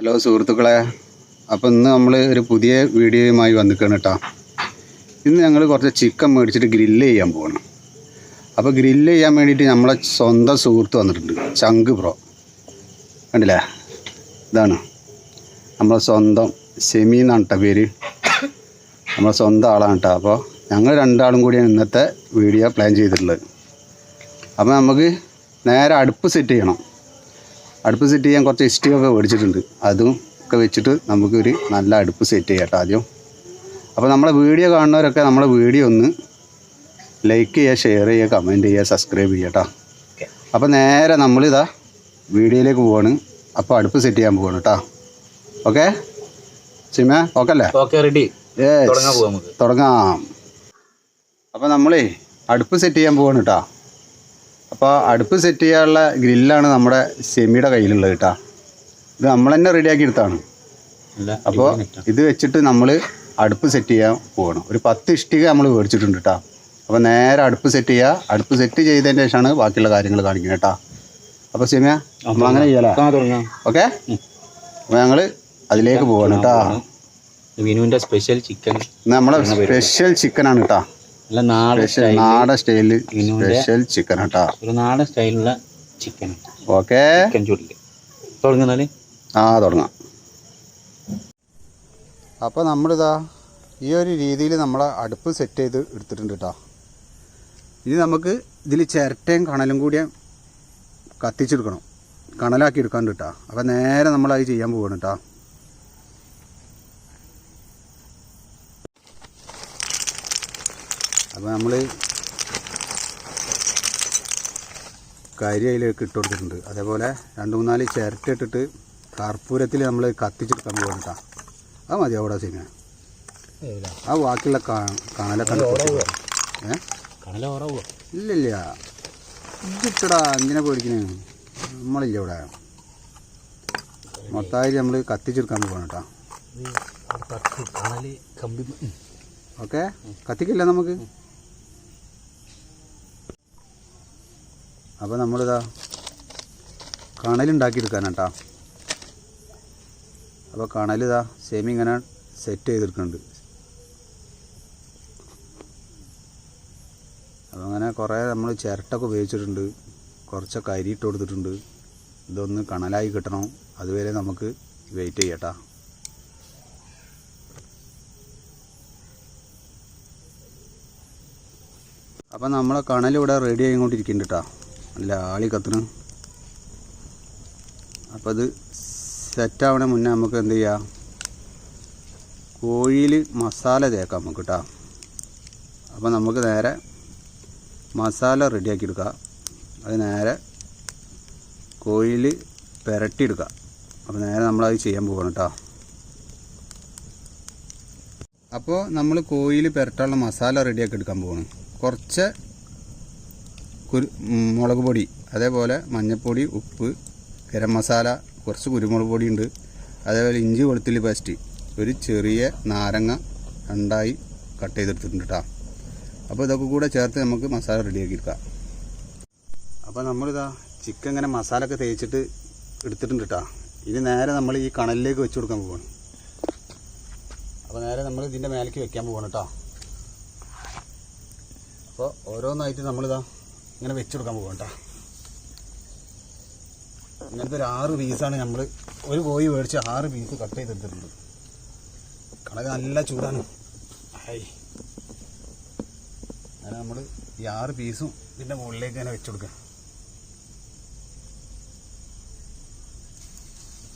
Hello സുഹൃത്തുക്കളെ, അപ്പോൾ ഇന്ന് നമ്മൾ ഒരു പുതിയ വീഡിയോയുമായി വന്നിരിക്കുകയാണ് കേട്ടോ. ഇന്ന് ഞങ്ങൾ കുറച്ച് ചിക്കൻ മേടിച്ചിട്ട് ഗ്രില്ല് ചെയ്യാൻ പോകണം. അപ്പോൾ ഗ്രില്ല് ചെയ്യാൻ വേണ്ടിയിട്ട് നമ്മളെ സ്വന്തം സുഹൃത്ത് വന്നിട്ടുണ്ട്, ചങ്ക് ബ്രോ. കണ്ടില്ലേ, ഇതാണ് നമ്മളെ സ്വന്തം സെമി എന്നാണ് കേട്ടോ പേര്. നമ്മളെ സ്വന്തം ആളാണ് കേട്ടോ. അപ്പോൾ ഞങ്ങൾ രണ്ടാളും കൂടിയാണ് ഇന്നത്തെ വീഡിയോ പ്ലാൻ ചെയ്തിട്ടുള്ളത്. അപ്പോൾ നമുക്ക് നേരെ അടുപ്പ് സെറ്റ് ചെയ്യണം. അടുപ്പ് സെറ്റ് ചെയ്യാൻ കുറച്ച് ഇഷ്ടികയൊക്കെ മേടിച്ചിട്ടുണ്ട്. അതും ഒക്കെ വെച്ചിട്ട് നമുക്കൊരു നല്ല അടുപ്പ് സെറ്റ് ചെയ്യാം കേട്ടോ ആദ്യം. അപ്പോൾ നമ്മളെ വീഡിയോ കാണുന്നവരൊക്കെ നമ്മളെ വീഡിയോ ഒന്ന് ലൈക്ക് ചെയ്യുക, ഷെയർ ചെയ്യുക, കമൻറ്റ് ചെയ്യുക, സബ്സ്ക്രൈബ് ചെയ്യുക കേട്ടോ. അപ്പോൾ നേരെ നമ്മളിതാ വീഡിയോയിലേക്ക് പോവാണ്. അപ്പോൾ അടുപ്പ് സെറ്റ് ചെയ്യാൻ പോവാണ് കേട്ടോ. ഓക്കെ സിമ, ഓക്കെ അല്ലേ? ഓക്കെ, റെഡി, തുടങ്ങാം. അപ്പോൾ നമ്മളേ അടുപ്പ് സെറ്റ് ചെയ്യാൻ പോവാണ് കേട്ടോ. അപ്പോൾ അടുപ്പ് സെറ്റ് ചെയ്യാനുള്ള ഗ്രില്ലാണ് നമ്മുടെ സെമിയുടെ കയ്യിലുള്ളത് കേട്ടോ. ഇത് നമ്മൾ തന്നെ റെഡിയാക്കി എടുത്താണ്. അപ്പോൾ ഇത് വെച്ചിട്ട് നമ്മൾ അടുപ്പ് സെറ്റ് ചെയ്യാൻ പോകണം. ഒരു 10 ഇഷ്ടിക നമ്മൾ മേടിച്ചിട്ടുണ്ട് കേട്ടോ. അപ്പോൾ നേരെ അടുപ്പ് സെറ്റ് ചെയ്യുക. അടുപ്പ് സെറ്റ് ചെയ്തതിന് ശേഷമാണ് ബാക്കിയുള്ള കാര്യങ്ങൾ കാണിക്കുന്നത് കേട്ടോ. അപ്പോൾ സെമിയ നമ്മൾ അങ്ങനെ ചെയ്യാലോ? ഓക്കെ, അപ്പോൾ ഞങ്ങൾ അതിലേക്ക് പോകണം കേട്ടോ. വിനുവിൻ്റെ സ്പെഷ്യൽ ചിക്കൻ, നമ്മളെ സ്പെഷ്യൽ ചിക്കനാണ് കേട്ടോ. നാടൻ സ്റ്റൈലിൽ സ്പെഷ്യൽ ചിക്കൻ കേട്ടോ. ഒരു നാടൻ സ്റ്റൈലുള്ള ചിക്കൻ. ഓക്കെ, ചിക്കൻ ചൂടില് തുടങ്ങുന്നാല് തുടങ്ങാം. അപ്പോൾ നമ്മളിതാ ഈ ഒരു രീതിയിൽ നമ്മളെ അടുപ്പ് സെറ്റ് ചെയ്ത് എടുത്തിട്ടുണ്ട് കേട്ടോ. ഇനി നമുക്ക് ഇതിൽ ചിരട്ടയും കണലും കൂടി കത്തിച്ചെടുക്കണം, കണലാക്കി എടുക്കാണ്ട് കേട്ടോ. അപ്പോൾ നേരെ നമ്മളത് ചെയ്യാൻ പോവാണ് കേട്ടോ. അപ്പോൾ നമ്മൾ കരി അതിലേക്ക് ഇട്ട് കൊടുത്തിട്ടുണ്ട്. അതേപോലെ 2-3 ചിരട്ട ഇട്ടിട്ട് കർപ്പൂരത്തിൽ നമ്മൾ കത്തിച്ചെടുക്കാൻ പോകണം കേട്ടോ. അത് മതി അവിടെ സിനിമ. ആ ബാക്കിയുള്ള കണലൊക്കെ ഇല്ലില്ല, ഇതിട്ടടാ എന്തിനാ പേടിക്കണേ, നമ്മളില്ല ഇവിടെ. മൊത്തമായിട്ട് നമ്മൾ കത്തിച്ചെടുക്കാൻ പോകണം കേട്ടോ. ഓക്കെ, കത്തിക്കില്ല നമുക്ക്. അപ്പോൾ നമ്മളിതാ കണലുണ്ടാക്കിയെടുക്കാനാണ് കേട്ടോ. അപ്പോൾ കണലിതാ സെമി ഇങ്ങനെ സെറ്റ് ചെയ്തെടുക്കുന്നുണ്ട്. അപ്പോൾ അങ്ങനെ കുറേ നമ്മൾ ചിരട്ടൊക്കെ ഉപയോഗിച്ചിട്ടുണ്ട്, കുറച്ചൊക്കെ അരി ഇട്ട് കൊടുത്തിട്ടുണ്ട്. ഇതൊന്ന് കണലായി കിട്ടണം, അതുവരെ നമുക്ക് വെയിറ്റ് ചെയ്യാം കേട്ടോ. അപ്പം നമ്മളെ കണലിവിടെ റെഡി ആയിക്കൊണ്ടിരിക്കുന്നുണ്ട് കേട്ടോ. നല്ല ആളി കത്തണം. അപ്പോൾ അത് സെറ്റാവണ മുന്നേ നമുക്ക് എന്ത് ചെയ്യാം, കോഴിയിൽ മസാല തേക്കാം നമുക്ക് കേട്ടോ. അപ്പോൾ നമുക്ക് നേരെ മസാല റെഡിയാക്കി എടുക്കാം. അത് നേരെ കോഴിയിൽ പുരട്ടിയെടുക്കാം. അപ്പോൾ നേരെ നമ്മളത് ചെയ്യാൻ പോകണം കേട്ടോ. അപ്പോൾ നമ്മൾ കോഴിയിൽ പുരട്ടാനുള്ള മസാല റെഡിയാക്കി എടുക്കാൻ പോകണം. കുറച്ച് മുളക് പൊടി, അതേപോലെ മഞ്ഞൾപ്പൊടി, ഉപ്പ്, ഗരം മസാല, കുറച്ച് കുരുമുളക് പൊടി ഉണ്ട്. അതേപോലെ ഇഞ്ചി വെളുത്തുള്ളി പേസ്റ്റ്, ഒരു ചെറിയ നാരങ്ങ 2ആയി കട്ട് ചെയ്തെടുത്തിട്ടുണ്ട് കേട്ടോ. അപ്പോൾ ഇതൊക്കെ കൂടെ ചേർത്ത് നമുക്ക് മസാല റെഡിയാക്കി എടുക്കാം. അപ്പോൾ നമ്മളിതാ ചിക്കൻ ഇങ്ങനെ മസാല ഒക്കെ തേച്ചിട്ട് എടുത്തിട്ടുണ്ട് കേട്ടോ. ഇനി നേരെ നമ്മൾ ഈ കണലിലേക്ക് വെച്ച് കൊടുക്കാൻ പോവാണ്. അപ്പോൾ നേരെ നമ്മൾ ഇതിൻ്റെ മേലേക്ക് വെക്കാൻ പോവാണ് കേട്ടോ. അപ്പോൾ ഓരോന്നായിട്ട് നമ്മളിതാ ഇങ്ങനെ വെച്ചെടുക്കാൻ പോകാം കേട്ടോ. ഇങ്ങനത്തെ ഒരു 6 പീസാണ് നമ്മൾ ഒരു കോഴി മേടിച്ച് 6 പീസ് കട്ട് ചെയ്തെടുത്തിട്ടുണ്ട്. കണക്ക് നല്ല ചൂടാണ്. അങ്ങനെ നമ്മൾ ഈ 6 പീസും ഇതിൻ്റെ മുകളിലേക്ക് ഇങ്ങനെ വെച്ചുകൊടുക്കുക.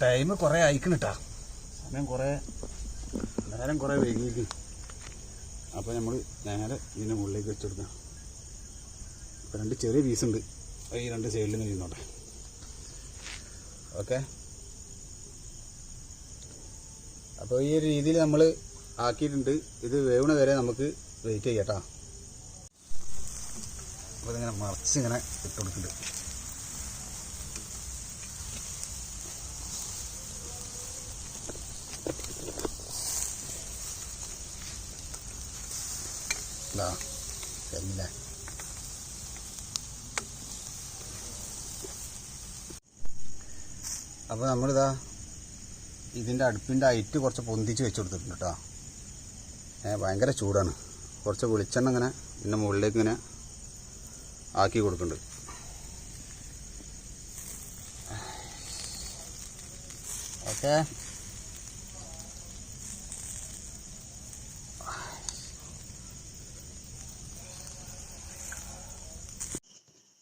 ടൈം കുറേ അയക്കണം കേട്ടോ, സമയം നേരം കുറേ വൈകിയിരിക്കും. അപ്പോൾ നമ്മൾ നേരെ ഇതിൻ്റെ മുകളിലേക്ക് വെച്ചെടുക്കാം. ഇപ്പോൾ 2 ചെറിയ പീസുണ്ട്, ഈ 2 സൈഡിൽ നിന്ന് ഇരുന്നോട്ടെ. ഓക്കെ, അപ്പോൾ ഈ ഒരു രീതിയിൽ നമ്മൾ ആക്കിയിട്ടുണ്ട്. ഇത് വേവണ വരെ നമുക്ക് വെയിറ്റ് ചെയ്യാം കേട്ടോ. അപ്പോൾ ഇതിങ്ങനെ മറിച്ച് ഇങ്ങനെ ഇട്ട് കൊടുക്കുന്നുണ്ട്. ശരിയില്ലേ? അപ്പോൾ നമ്മളിതാ ഇതിൻ്റെ അടുപ്പിൻ്റെ ഹൈറ്റ് കുറച്ച് പൊന്തിച്ച് വെച്ച് കൊടുത്തിട്ടുണ്ട് കേട്ടോ. ഭയങ്കര ചൂടാണ്. കുറച്ച് വെളിച്ചെണ്ണ ഇങ്ങനെ ഇതിൻ്റെ മുകളിലേക്ക് ഇങ്ങനെ ആക്കി കൊടുക്കുന്നുണ്ട്. ഓക്കെ,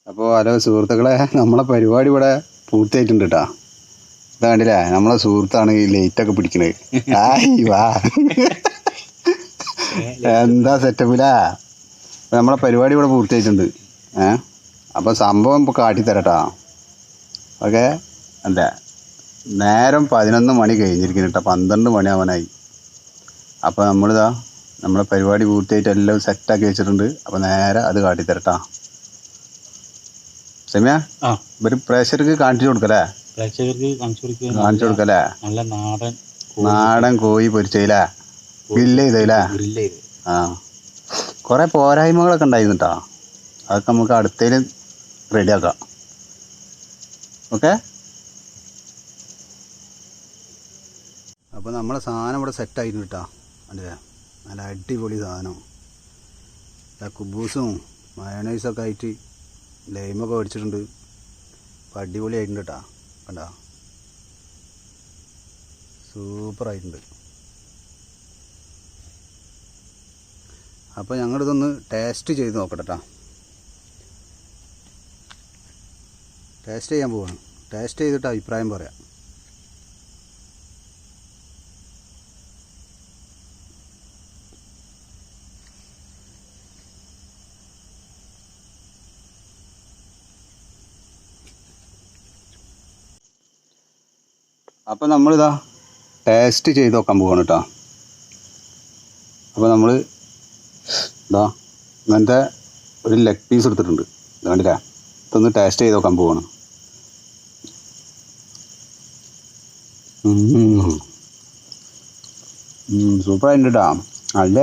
അപ്പോൾ ഹലോ സുഹൃത്തുക്കളെ, നമ്മളെ പരിപാടി ഇവിടെ പൂർത്തിയായിട്ടുണ്ട് കേട്ടോ. ഇത് കണ്ടില്ലേ, നമ്മളെ സുഹൃത്താണ് ഈ ലൈറ്റൊക്കെ പിടിക്കണത്. വാ എന്താ സെറ്റപ്പിലാ. നമ്മളെ പരിപാടി ഇവിടെ പൂർത്തിയായിട്ടുണ്ട്. അപ്പോൾ സംഭവം ഇപ്പോൾ കാട്ടിത്തരട്ടാ. ഓക്കെ, അല്ല നേരം 11 മണി കഴിഞ്ഞിരിക്കുന്നു കേട്ടോ. 12 മണിയാവാനായി. അപ്പോൾ നമ്മളിതാ നമ്മളെ പരിപാടി പൂർത്തിയായിട്ട് എല്ലാം സെറ്റാക്കി വെച്ചിട്ടുണ്ട്. അപ്പോൾ നേരെ അത് കാട്ടിത്തരട്ടാ. സെമിയ ഒരു പ്രേക്ഷകർക്ക് കാണിച്ചു കൊടുക്കല്ലേ? കാണിച്ചു കൊടുക്കല്ലേ? നല്ല നാടൻ കോഴി പൊരിച്ചയില്ലേ, ഗ്രില്ല് ചെയ്തല്ലേ? ആ, കുറേ പോരായ്മകളൊക്കെ ഉണ്ടായിരുന്നു കേട്ടോ. അതൊക്കെ നമുക്ക് അടുത്തതിൽ റെഡിയാക്കാം. ഓക്കെ, അപ്പോൾ നമ്മളെ സാധനം ഇവിടെ സെറ്റായിരുന്നു കേട്ടോ. അല്ലേ, നല്ല അടിപൊളി സാധനം. കുബൂസും മയോണൈസൊക്കെ ആയിട്ട് ലൈമൊക്കെ മേടിച്ചിട്ടുണ്ട്. അപ്പോൾ അടിപൊളിയായിട്ടുണ്ട് കേട്ടോ. കണ്ടോ, സൂപ്പറായിട്ടുണ്ട്. അപ്പോൾ ഞങ്ങളിതൊന്ന് ടേസ്റ്റ് ചെയ്ത് നോക്കട്ടെ കേട്ടോ. ടേസ്റ്റ് ചെയ്യാൻ പോവാണ്. ടേസ്റ്റ് ചെയ്തിട്ട് അഭിപ്രായം പറയാം. അപ്പോൾ നമ്മളിതാ ടേസ്റ്റ് ചെയ്ത് നോക്കാൻ പോവാണ് കേട്ടോ. അപ്പോൾ നമ്മൾ ഇതാ ഇങ്ങനത്തെ ഒരു ലെഗ് പീസ് എടുത്തിട്ടുണ്ട്. ഇത് കണ്ടില്ലേ, ഇതൊന്ന് ടേസ്റ്റ് ചെയ്ത് നോക്കാൻ പോവാണ്. സൂപ്പറായിട്ടുണ്ട് കേട്ടോ. നല്ല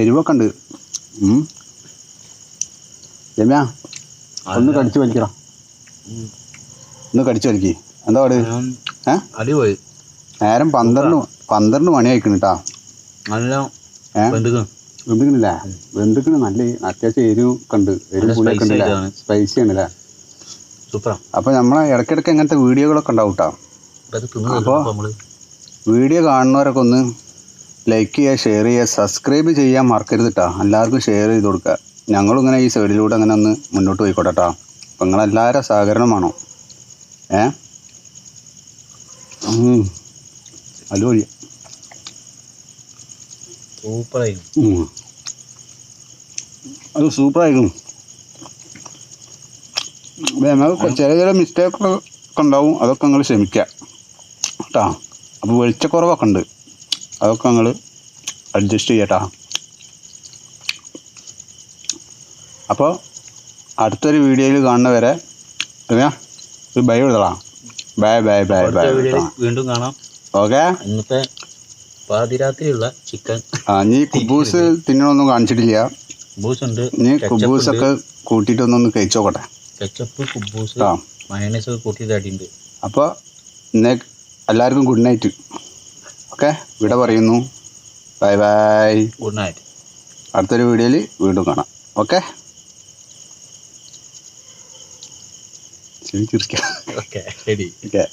എരിവൊക്കെ ഉണ്ട്. രമ്യ ഒന്ന് കടിച്ചു വലിക്കടാ. ഒന്ന് കടിച്ചു വലിക്ക്. എന്താ പാട്? അടിപൊളി. നേരം 12 മണി ആയിക്കണം കേട്ടോ. വെന്തിക്കണില്ലേ? വെന്തിക്കണ്. നല്ല അത്യാവശ്യം എരിവൊക്കെ ഉണ്ട്. എരിവ് പുളിയൊക്കെ ഉണ്ടല്ലേ, സ്പൈസി ആണല്ലേ. അപ്പോൾ നമ്മളെ ഇടയ്ക്കിടയ്ക്ക് ഇങ്ങനത്തെ വീഡിയോകളൊക്കെ ഉണ്ടാവും കേട്ടോ. അപ്പോൾ വീഡിയോ കാണുന്നവരൊക്കെ ഒന്ന് ലൈക്ക് ചെയ്യുക, ഷെയർ ചെയ്യുക, സബ്സ്ക്രൈബ് ചെയ്യാൻ മറക്കരുത് കേട്ടോ. എല്ലാവർക്കും ഷെയർ ചെയ്ത് കൊടുക്കുക. ഞങ്ങളിങ്ങനെ ഈ സൈഡിലൂടെ അങ്ങനെ ഒന്ന് മുന്നോട്ട് പോയിക്കോട്ടെ കേട്ടോ. അപ്പോൾ നിങ്ങളെല്ലാവരും സഹകരണം വേണം. അടിപൊളി, സൂപ്പറായിരുന്നു. അത് സൂപ്പറായിരുന്നു. നമുക്ക് ചില മിസ്റ്റേക്കൊക്കെ ഉണ്ടാവും. അതൊക്കെ നിങ്ങൾ ക്ഷമിക്കുക കേട്ടോ. അപ്പോൾ വെളിച്ചക്കുറവൊക്കെ ഉണ്ട്. അതൊക്കെ നിങ്ങൾ അഡ്ജസ്റ്റ് ചെയ്യട്ടാ. അപ്പോൾ അടുത്തൊരു വീഡിയോയിൽ കാണുന്നവരെ ഒരു ബൈ എഴുതலாம். Bye bye bye bye. വീണ്ടും കാണാം. ഓക്കെ, ഇന്നത്തെ പാതിരാത്രിയുള്ള ചിക്കൻ. നീ കുബൂസ് തിന്നണമൊന്നും കാണിച്ചിട്ടില്ല. കുബൂസ് ഉണ്ട്. നീ കുബൂസൊക്കെ കൂട്ടിയിട്ടൊന്നൊന്ന് കഴിച്ചോക്കട്ടെ. കെച്ചപ്പ്, കുബൂസ്, മയോണൈസ് ഒക്കെ കൂട്ടിയിട്ട് അടിയുണ്ട്. അപ്പോൾ ഇന്ന് എല്ലാവർക്കും ഗുഡ് നൈറ്റ്. ഓക്കെ, ഇവിടെ പറയുന്നു. Bye bye, good night. അടുത്തൊരു വീഡിയോയിൽ വീണ്ടും കാണാം. ഓക്കെ, ശരി, ചിരിക്കാം. ഓക്കെ, ശരി. ഓക്കെ.